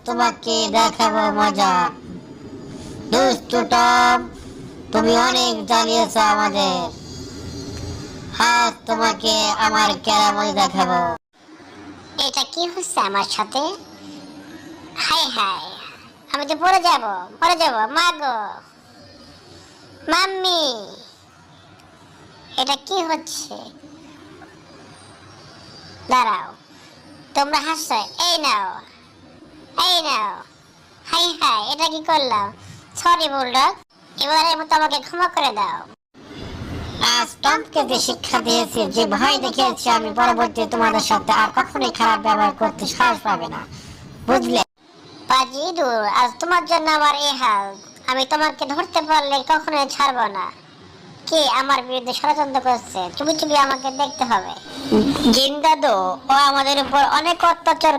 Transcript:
তোমাকে দেখাবো মজা। দুষ্টু টম, তুমি অনেক জ্বালিয়েছো আমাদের। আজ তোমাকে আমার কেরামতি দেখাবো। এটা কি হচ্ছে আমার সাথে? হাই হাই, আমি তো মরে যাব, মরে যাব। মা গো, মাম্মি, এটা কি হচ্ছে? দাঁড়াও, তোমরা হাসছো, এই নাও, এই নাও। হাই হাই, এটা কি করলাম? সরি বুলডগ, এবারের মতো আমাকে ক্ষমা করে দাও। আজ টমকে যে শিক্ষা দিয়েছি, যে ভয় দেখিয়েছি আমি, পরবর্তী তোমাদের সাথে আর কখনোই খারাপ ব্যবহার করতে সাহস পাবে না, বুঝলে? পাজি দূর, আজ তোমার জন্য আমার এই হাল। আমি তোমাকে ধরতে পারলে কখনোই ছাড়বো না। কে আমার বিরুদ্ধে ষড়যন্ত্র করছে, চুপি চুপি আমাকে দেখতে হবে। জিন দাদু, ও আমাদের উপর অনেক অত্যাচার